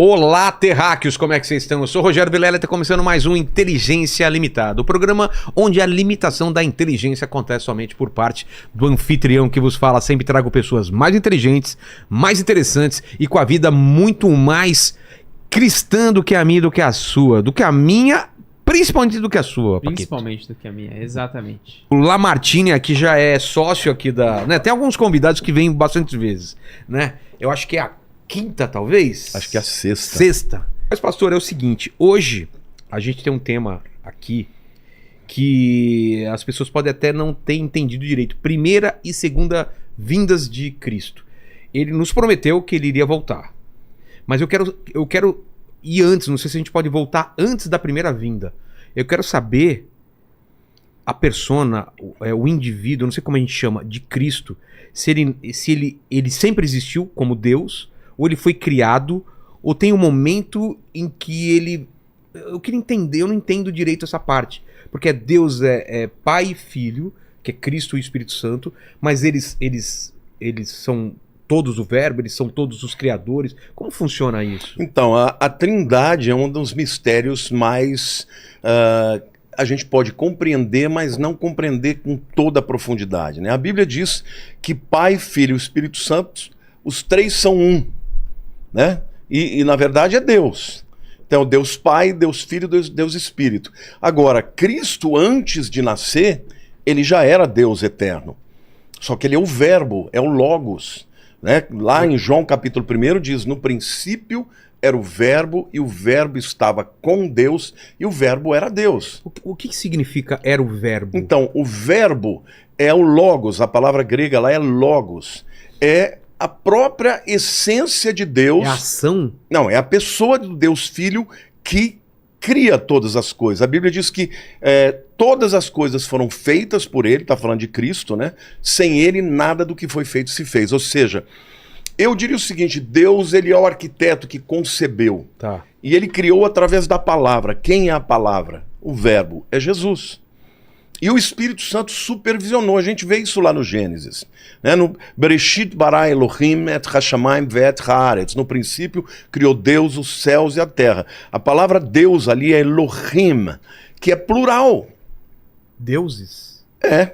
Olá, terráqueos, como é que vocês estão? Eu sou o Rogério Vilela e está começando mais um Inteligência Limitada, o programa onde a limitação da inteligência acontece somente por parte do anfitrião que vos fala. Sempre trago pessoas mais inteligentes, mais interessantes e com a vida muito mais cristã do que a minha, do que a sua, do que a minha, principalmente do que a sua, Paquito. Principalmente do que a minha, exatamente. O Lamartine aqui já é sócio aqui da... né? Tem alguns convidados que vêm bastante vezes, né? Eu acho que é a quinta, talvez? Acho que é a sexta. Sexta. Mas, pastor, é o seguinte, hoje a gente tem um tema aqui que as pessoas podem até não ter entendido direito. Primeira e segunda vindas de Cristo. Ele nos prometeu que ele iria voltar. Mas eu quero ir antes, não sei se a gente pode voltar antes da primeira vinda. Eu quero saber a persona, o indivíduo, não sei como a gente chama, de Cristo, se ele sempre existiu como Deus, ou ele foi criado, ou tem um momento em que ele... Eu queria entender, eu não entendo direito essa parte. Porque Deus é Pai e Filho, que é Cristo e o Espírito Santo, mas eles são todos o Verbo, eles são todos os criadores. Como funciona isso? Então, a Trindade é um dos mistérios mais... a gente pode compreender, mas não compreender com toda a profundidade, né? A Bíblia diz que Pai, Filho e o Espírito Santo, os três são um, né? E na verdade é Deus. Então, Deus Pai, Deus Filho, Deus Espírito. Agora, Cristo, antes de nascer, ele já era Deus eterno. Só que ele é o Verbo, é o Logos, né? Lá em João capítulo 1 diz, no princípio era o Verbo, e o Verbo estava com Deus, e o Verbo era Deus. O que significa era o Verbo? Então, o Verbo é o Logos, a palavra grega lá é Logos. É a própria essência de Deus. É a ação? Não, é a pessoa do Deus Filho que cria todas as coisas. A Bíblia diz que todas as coisas foram feitas por ele, está falando de Cristo, né? Sem ele, nada do que foi feito se fez. Ou seja, eu diria o seguinte, Deus, ele é o arquiteto que concebeu. Tá. E ele criou através da palavra. Quem é a palavra? O Verbo. É Jesus. E o Espírito Santo supervisionou. A gente vê isso lá no Gênesis. Né? No Bereshit bara Elohim et hashamayim ve'et haaretz. No princípio, criou Deus os céus e a terra. A palavra Deus ali é Elohim, que é plural. Deuses? É.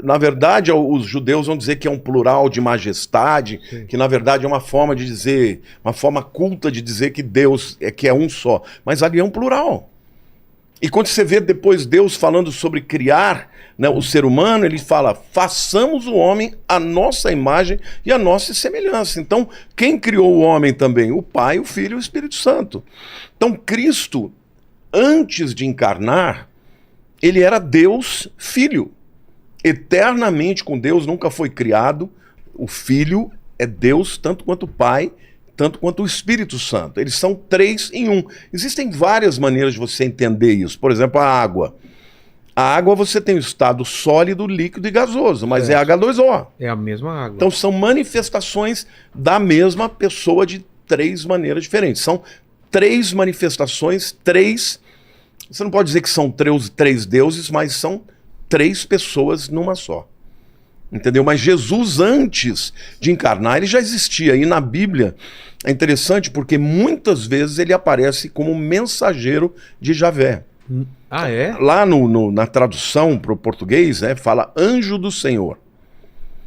Na verdade, os judeus vão dizer que é um plural de majestade, sim, que na verdade é uma forma de dizer, uma forma culta de dizer que Deus que é um só. Mas ali é um plural. E quando você vê depois Deus falando sobre criar, né, o ser humano, ele fala, façamos o homem à nossa imagem e à nossa semelhança. Então, quem criou o homem também? O Pai, o Filho e o Espírito Santo. Então, Cristo, antes de encarnar, ele era Deus Filho. Eternamente com Deus, nunca foi criado. O Filho é Deus tanto quanto o Pai, tanto quanto o Espírito Santo. Eles são três em um. Existem várias maneiras de você entender isso. Por exemplo, a água. A água você tem o estado sólido, líquido e gasoso, mas é H2O. É a mesma água. Então são manifestações da mesma pessoa de três maneiras diferentes. São três manifestações, três... Você não pode dizer que são três deuses, mas são três pessoas numa só. Entendeu? Mas Jesus, antes de encarnar, ele já existia. E na Bíblia é interessante porque muitas vezes ele aparece como mensageiro de Javé. Ah, é? Lá na tradução para o português, fala anjo do Senhor.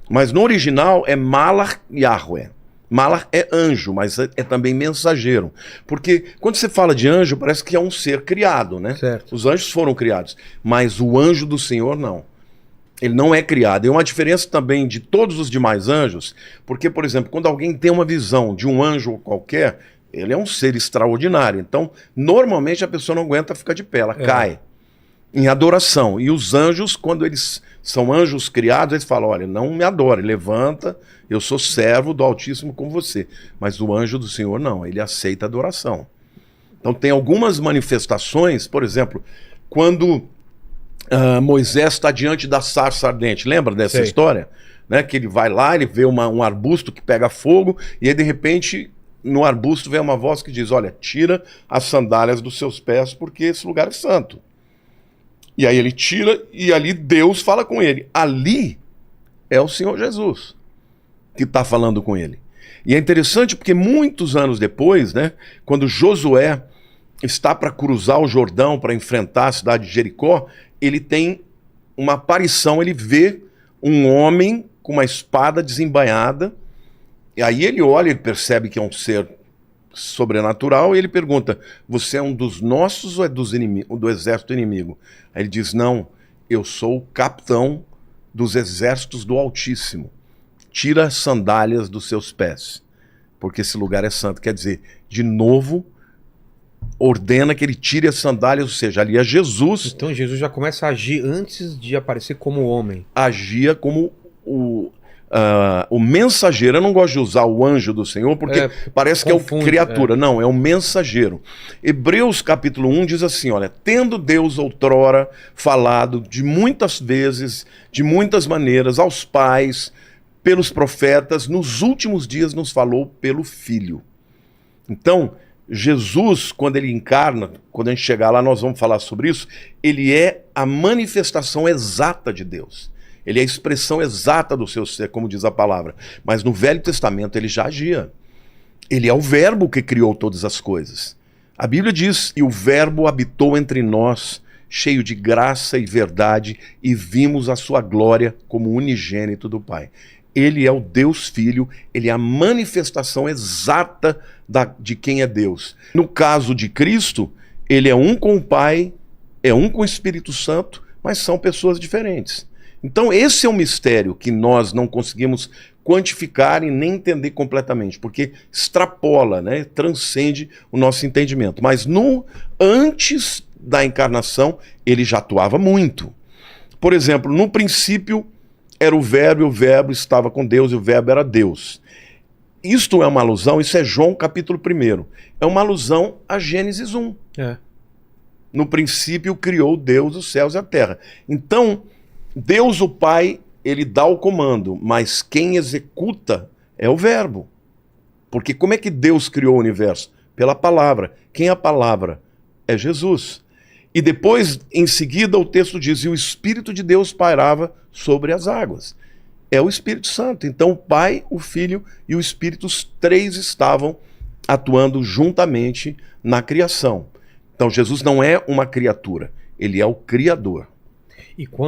Mas no original é Malach Yahweh. Malach é anjo, mas é também mensageiro. Porque quando você fala de anjo, parece que é um ser criado, né? Certo. Os anjos foram criados, mas o anjo do Senhor não. Ele não é criado. E uma diferença também de todos os demais anjos, porque, por exemplo, quando alguém tem uma visão de um anjo qualquer, ele é um ser extraordinário. Então, normalmente a pessoa não aguenta ficar de pé, ela cai em adoração. E os anjos, quando eles são anjos criados, eles falam, olha, não me adore, levanta, eu sou servo do Altíssimo como você. Mas o anjo do Senhor não, ele aceita adoração. Então tem algumas manifestações, por exemplo, quando... Moisés está diante da sarça ardente, lembra dessa história? Né? Que ele vai lá, ele vê um arbusto que pega fogo, e aí de repente no arbusto vem uma voz que diz, olha, tira as sandálias dos seus pés porque esse lugar é santo. E aí ele tira e ali Deus fala com ele. Ali é o Senhor Jesus que está falando com ele. E é interessante porque muitos anos depois, né, quando Josué está para cruzar o Jordão para enfrentar a cidade de Jericó, ele tem uma aparição, ele vê um homem com uma espada desembainhada, e aí ele olha, ele percebe que é um ser sobrenatural, e ele pergunta: você é um dos nossos ou é do exército inimigo? Aí ele diz: não, eu sou o capitão dos exércitos do Altíssimo. Tira as sandálias dos seus pés, porque esse lugar é santo. Quer dizer, de novo, ordena que ele tire as sandálias, ou seja, ali é Jesus. Então Jesus já começa a agir antes de aparecer como homem. Agia como o mensageiro. Eu não gosto de usar o anjo do Senhor, porque parece confunde, que é criatura. Não, é o mensageiro. Hebreus capítulo 1 diz assim, olha: tendo Deus outrora falado de muitas vezes, de muitas maneiras, aos pais, pelos profetas, nos últimos dias nos falou pelo Filho. Então, Jesus, quando ele encarna, quando a gente chegar lá nós vamos falar sobre isso, ele é a manifestação exata de Deus. Ele é a expressão exata do seu ser, como diz a palavra. Mas no Velho Testamento ele já agia. Ele é o Verbo que criou todas as coisas. A Bíblia diz: e o Verbo habitou entre nós, cheio de graça e verdade, e vimos a sua glória como unigênito do Pai. Ele é o Deus Filho, ele é a manifestação exata de quem é Deus. No caso de Cristo, ele é um com o Pai, é um com o Espírito Santo, mas são pessoas diferentes. Então esse é um mistério que nós não conseguimos quantificar e nem entender completamente, porque extrapola, né, transcende o nosso entendimento. Mas antes da encarnação, ele já atuava muito. Por exemplo, no princípio era o Verbo, e o Verbo estava com Deus, e o Verbo era Deus. Isto é uma alusão, isso é João capítulo 1. É uma alusão a Gênesis 1. No princípio criou Deus os céus e a terra. Então, Deus o Pai, ele dá o comando, mas quem executa é o Verbo. Porque como é que Deus criou o universo? Pela palavra. Quem é a palavra? É Jesus. E depois, em seguida, o texto diz: e o Espírito de Deus pairava sobre as águas. É o Espírito Santo. Então o Pai, o Filho e o Espírito, os três estavam atuando juntamente na criação. Então Jesus não é uma criatura, ele é o Criador. E quando